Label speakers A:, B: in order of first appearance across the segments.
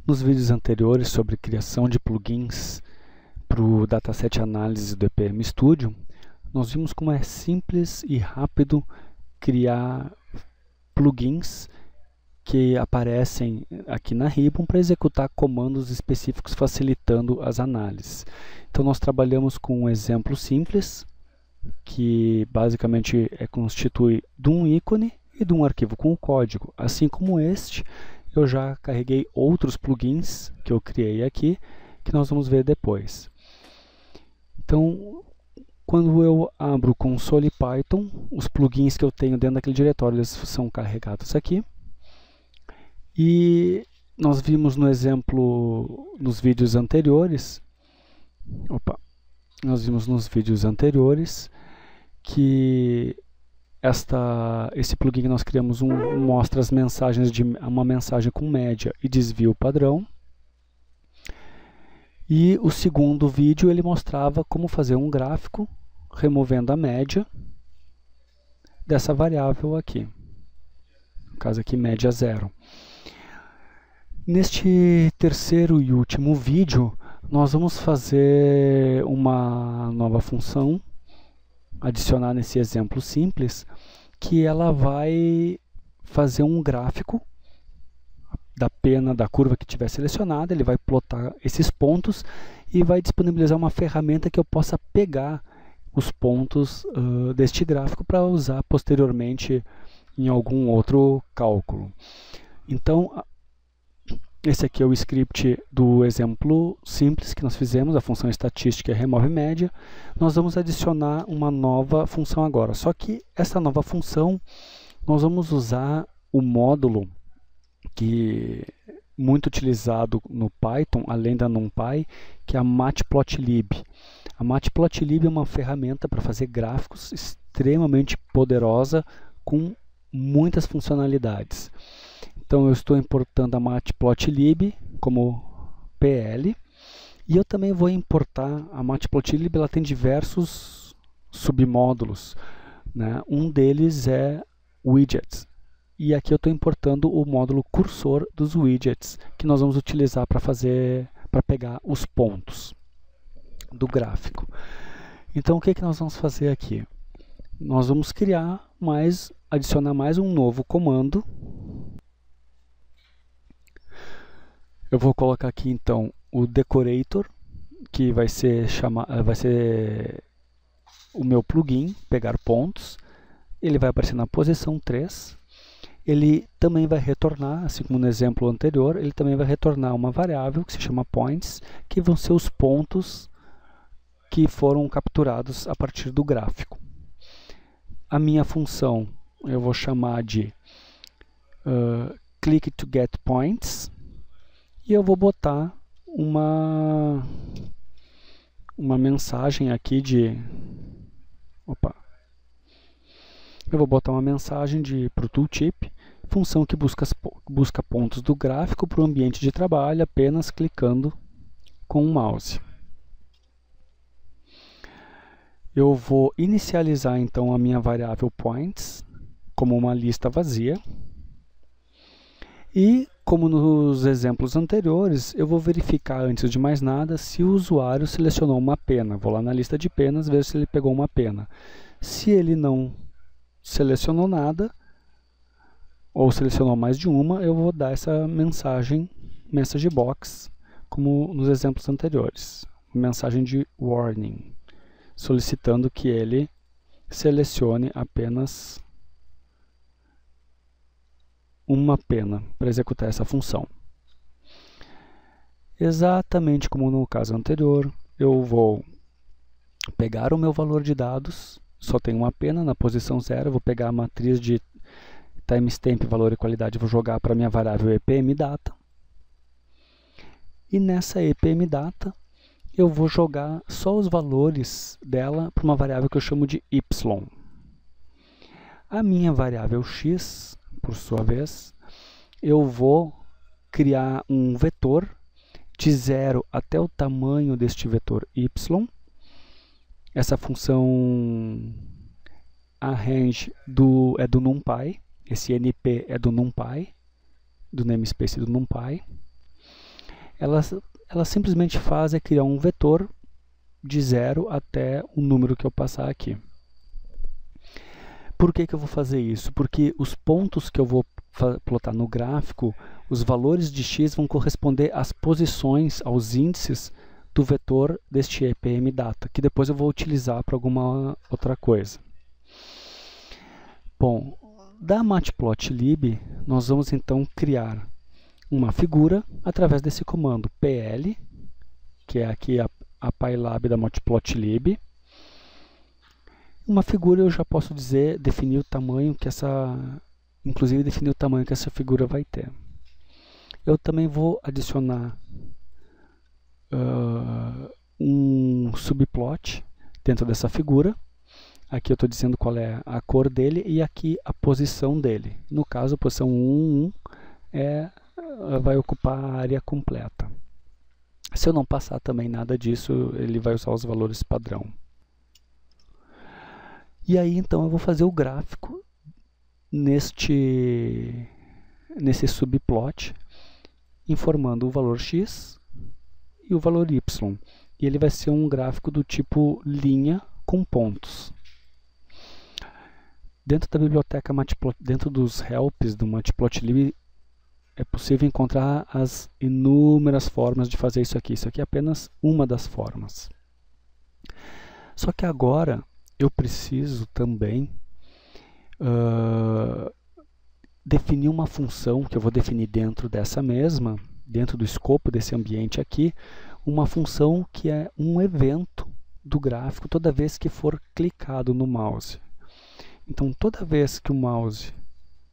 A: Nos vídeos anteriores sobre criação de plugins para o dataset análise do EPM Studio, nós vimos como é simples e rápido criar plugins que aparecem aqui na Ribbon para executar comandos específicos facilitando as análises. Então nós trabalhamos com um exemplo simples, que basicamente constitui de um ícone e de um arquivo com o código. Assim como este, eu já carreguei outros plugins que eu criei aqui, que nós vamos ver depois. Então, quando eu abro o console Python, os plugins que eu tenho dentro daquele diretório, eles são carregados aqui. E nós vimos no exemplo, nos vídeos anteriores, que esse plugin que nós criamos mostra as mensagens uma mensagem com média e desvio padrão. E o segundo vídeo ele mostrava como fazer um gráfico removendo a média dessa variável aqui. No caso aqui, média 0. Neste terceiro e último vídeo, nós vamos fazer uma nova função, adicionar nesse exemplo simples, que ela vai fazer um gráfico da pena da curva que tiver selecionada, ele vai plotar esses pontos e vai disponibilizar uma ferramenta que eu possa pegar os pontos deste gráfico para usar posteriormente em algum outro cálculo. Então, esse aqui é o script do exemplo simples que nós fizemos, a função estatística remove média. Nós vamos adicionar uma nova função agora, só que essa nova função nós vamos usar o módulo que muito utilizado no Python, além da NumPy, que é a Matplotlib. A Matplotlib é uma ferramenta para fazer gráficos extremamente poderosa com muitas funcionalidades. Então eu estou importando a Matplotlib como PL e eu também vou importar a Matplotlib, ela tem diversos submódulos, né? Um deles é widgets. E aqui eu estou importando o módulo cursor dos widgets, que nós vamos utilizar para pegar os pontos do gráfico. Então o que nós vamos fazer aqui? Nós vamos adicionar mais um novo comando. Eu vou colocar aqui então o decorator, que vai ser o meu plugin, pegar pontos. Ele vai aparecer na posição 3. Ele também vai retornar, assim como no exemplo anterior, ele também vai retornar uma variável que se chama points, que vão ser os pontos que foram capturados a partir do gráfico. A minha função eu vou chamar de click to get points e eu vou botar uma mensagem aqui eu vou botar uma mensagem para o tooltip, função que busca pontos do gráfico para o ambiente de trabalho apenas clicando com o mouse. Eu vou inicializar então a minha variável points como uma lista vazia. E, como nos exemplos anteriores, eu vou verificar antes de mais nada se o usuário selecionou uma pena. Vou lá na lista de penas ver se ele pegou uma pena. Se ele não selecionou nada, ou selecionou mais de uma, eu vou dar essa mensagem, message box, como nos exemplos anteriores. Mensagem de warning, solicitando que ele selecione apenas uma pena para executar essa função. Exatamente como no caso anterior, eu vou pegar o meu valor de dados, só tem uma pena na posição 0, eu vou pegar a matriz de timestamp, valor e qualidade, vou jogar para a minha variável EPMData. E nessa EPMData, eu vou jogar só os valores dela para uma variável que eu chamo de y. A minha variável x, por sua vez, eu vou criar um vetor de 0 até o tamanho deste vetor y. Essa função arrange é do NumPy, esse NP é do NumPy, do namespace do NumPy. ela simplesmente faz é criar um vetor de 0 até o número que eu passar aqui. Por que eu vou fazer isso? Porque os pontos que eu vou plotar no gráfico, os valores de x vão corresponder às posições, aos índices do vetor deste EPM data, que depois eu vou utilizar para alguma outra coisa. Bom, da matplotlib, nós vamos então criar uma figura através desse comando pl, que é aqui a pylab da matplotlib. Uma figura eu já posso dizer, definir o tamanho que inclusive definir o tamanho que essa figura vai ter. Eu também vou adicionar um subplot dentro dessa figura. Aqui eu estou dizendo qual é a cor dele e aqui a posição dele. No caso, a posição 1, 1 vai ocupar a área completa. Se eu não passar também nada disso, ele vai usar os valores padrão. E aí, então, eu vou fazer o gráfico nesse subplot, informando o valor x e o valor y. E ele vai ser um gráfico do tipo linha com pontos. Dentro da biblioteca Matplotlib, dentro dos helps do Matplotlib, é possível encontrar as inúmeras formas de fazer isso aqui. Isso aqui é apenas uma das formas. Só que agora eu preciso também definir uma função que eu vou definir dentro dessa mesma, dentro do escopo desse ambiente aqui, uma função que é um evento do gráfico toda vez que for clicado no mouse. Então, toda vez que o mouse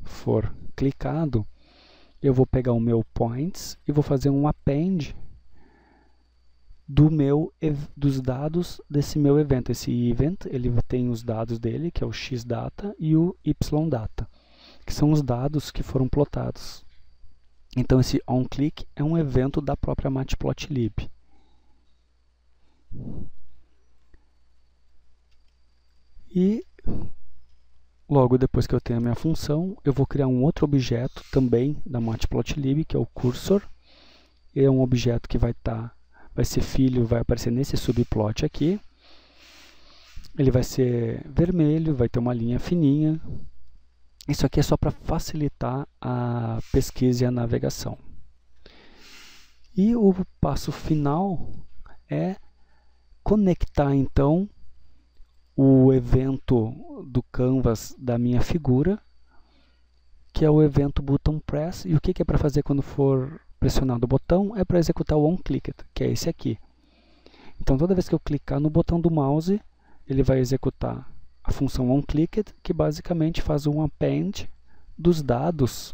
A: for clicado, eu vou pegar o meu points e vou fazer um append dos dados desse meu evento. Esse event, ele tem os dados dele, que é o xdata e o ydata, que são os dados que foram plotados. Então, esse onClick é um evento da própria Matplotlib. E logo depois que eu tenho a minha função, eu vou criar um outro objeto também da Matplotlib, que é o cursor. É um objeto que vai ser filho, vai aparecer nesse subplot aqui. Ele vai ser vermelho, vai ter uma linha fininha. Isso aqui é só para facilitar a pesquisa e a navegação. E o passo final é conectar então o evento do canvas da minha figura, que é o evento button press. E o que é para fazer quando for pressionado o botão? É para executar o onClicked, que é esse aqui. Então, toda vez que eu clicar no botão do mouse, ele vai executar a função onClicked, que basicamente faz um append dos dados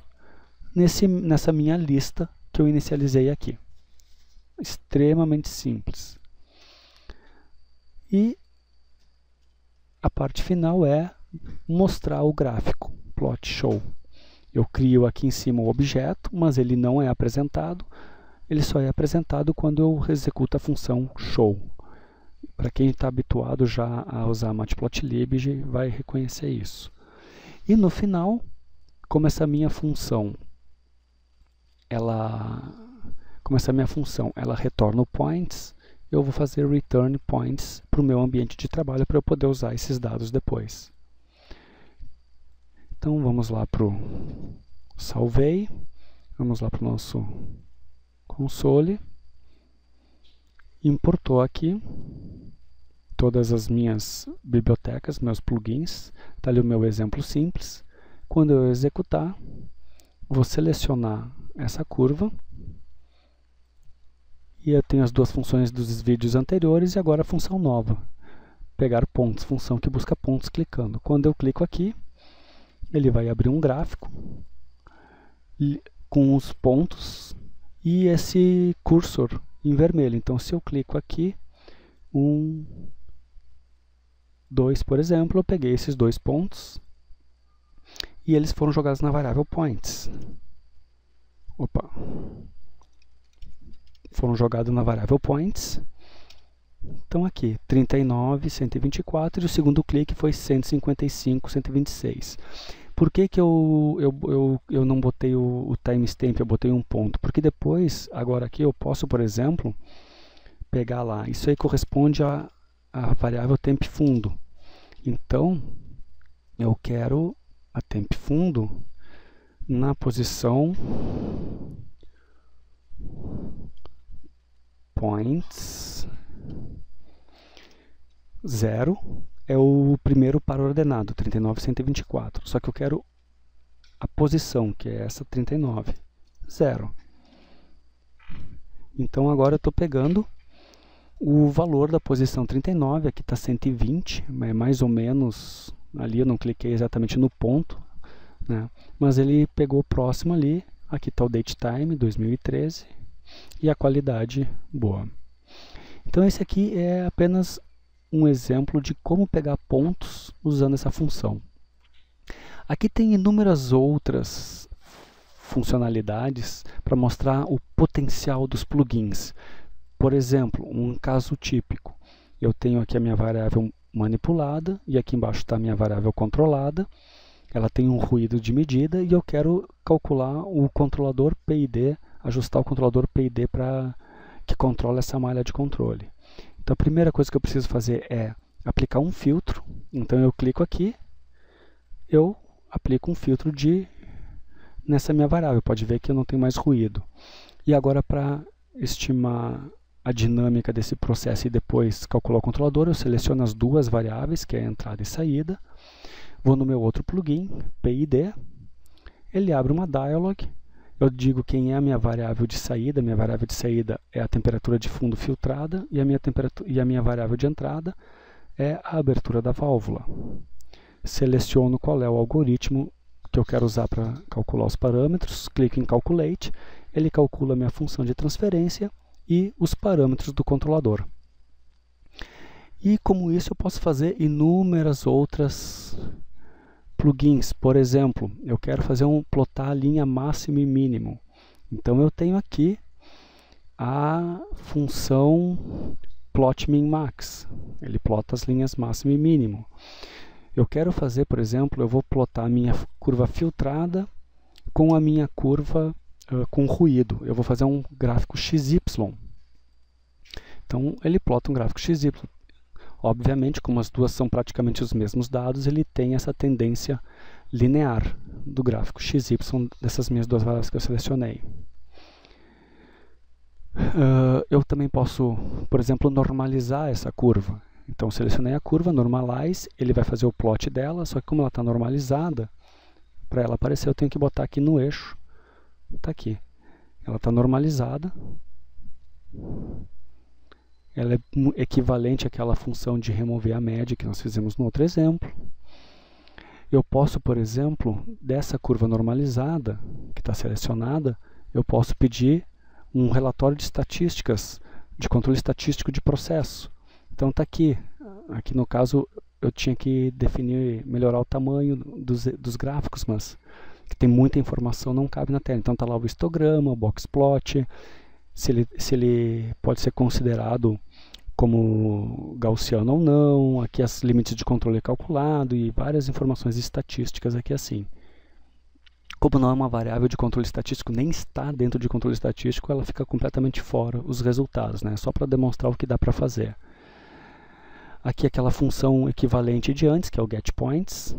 A: nessa minha lista que eu inicializei aqui. Extremamente simples. E a parte final é mostrar o gráfico, plot show. Eu crio aqui em cima o objeto, mas ele não é apresentado. Ele só é apresentado quando eu executo a função show. Para quem está habituado já a usar Matplotlib, vai reconhecer isso. E no final, como essa minha função, ela retorna o points, eu vou fazer return points para o meu ambiente de trabalho para eu poder usar esses dados depois. Então vamos lá para o salvei, vamos lá para o nosso console, importou aqui todas as minhas bibliotecas, meus plugins, está ali o meu exemplo simples. Quando eu executar, vou selecionar essa curva, e eu tenho as duas funções dos vídeos anteriores e agora a função nova, pegar pontos, função que busca pontos clicando. Quando eu clico aqui, ele vai abrir um gráfico com os pontos e esse cursor em vermelho. Então, se eu clico aqui, 1, 2, por exemplo, eu peguei esses dois pontos e eles foram jogados na variável points. Opa! Foram jogados na variável points. Então aqui, 39, 124 e o segundo clique foi 155, 126. Por que que eu não botei o timestamp, eu botei um ponto? Porque depois, agora aqui, eu posso, por exemplo, pegar lá. Isso aí corresponde à variável temp fundo. Então, eu quero a temp fundo na posição points 0 é o primeiro par ordenado, 39.124. Só que eu quero a posição, que é essa 39, 0. Então agora eu estou pegando o valor da posição 39, aqui está 120, é mais ou menos ali, eu não cliquei exatamente no ponto, né? Mas ele pegou o próximo ali, aqui está o date time, 2013, e a qualidade boa. Então esse aqui é apenas um exemplo de como pegar pontos usando essa função. Aqui tem inúmeras outras funcionalidades para mostrar o potencial dos plugins. Por exemplo, um caso típico. Eu tenho aqui a minha variável manipulada e aqui embaixo está a minha variável controlada. Ela tem um ruído de medida e eu quero calcular o controlador PID, ajustar o controlador PID para que controla essa malha de controle. Então a primeira coisa que eu preciso fazer é aplicar um filtro. Então eu clico aqui, eu aplico um filtro nessa minha variável. Pode ver que eu não tenho mais ruído. E agora, para estimar a dinâmica desse processo e depois calcular o controlador, eu seleciono as duas variáveis, que é a entrada e saída. Vou no meu outro plugin, PID. Ele abre uma dialog. Eu digo quem é a minha variável de saída. Minha variável de saída é a temperatura de fundo filtrada e a minha variável de entrada é a abertura da válvula. Seleciono qual é o algoritmo que eu quero usar para calcular os parâmetros, clico em Calculate, ele calcula a minha função de transferência e os parâmetros do controlador. E como isso eu posso fazer inúmeras outras plugins. Por exemplo, eu quero plotar a linha máximo e mínimo. Então eu tenho aqui a função plotMinMax. Ele plota as linhas máximo e mínimo. Eu quero fazer, por exemplo, eu vou plotar a minha curva filtrada com a minha curva com ruído. Eu vou fazer um gráfico XY. Então ele plota um gráfico XY. Obviamente, como as duas são praticamente os mesmos dados, ele tem essa tendência linear do gráfico XY dessas minhas duas variáveis que eu selecionei. Eu também posso, por exemplo, normalizar essa curva. Então, selecionei a curva, Normalize, ele vai fazer o plot dela, só que como ela está normalizada, para ela aparecer eu tenho que botar aqui no eixo. Está aqui. Ela está normalizada. Ela é equivalente àquela função de remover a média que nós fizemos no outro exemplo. Eu posso, por exemplo, dessa curva normalizada, que está selecionada, eu posso pedir um relatório de estatísticas, de controle estatístico de processo. Então está aqui. Aqui no caso eu tinha que definir, melhorar o tamanho dos gráficos, mas que tem muita informação, não cabe na tela. Então está lá o histograma, o boxplot, se ele pode ser considerado como gaussiano ou não, aqui as limites de controle calculado e várias informações estatísticas aqui assim. Como não é uma variável de controle estatístico, nem está dentro de controle estatístico, ela fica completamente fora os resultados, né? Só para demonstrar o que dá para fazer. Aqui aquela função equivalente de antes, que é o getPoints.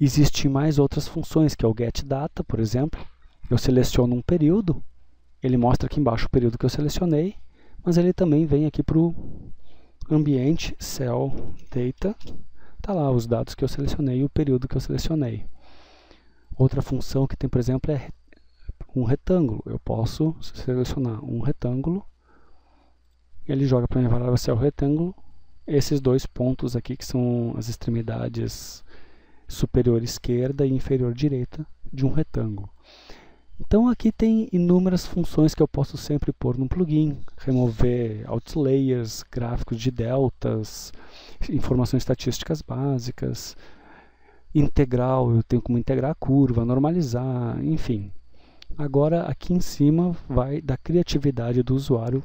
A: Existem mais outras funções, que é o getData, por exemplo. Eu seleciono um período, ele mostra aqui embaixo o período que eu selecionei, mas ele também vem aqui para o ambiente cell data. Está lá os dados que eu selecionei e o período que eu selecionei. Outra função que tem, por exemplo, é um retângulo. Eu posso selecionar um retângulo, ele joga para a minha variável cell retângulo esses dois pontos aqui, que são as extremidades superior esquerda e inferior direita de um retângulo. Então aqui tem inúmeras funções que eu posso sempre pôr no plugin, remover outlayers, gráficos de deltas, informações estatísticas básicas, integral, eu tenho como integrar a curva, normalizar, enfim. Agora aqui em cima vai da criatividade do usuário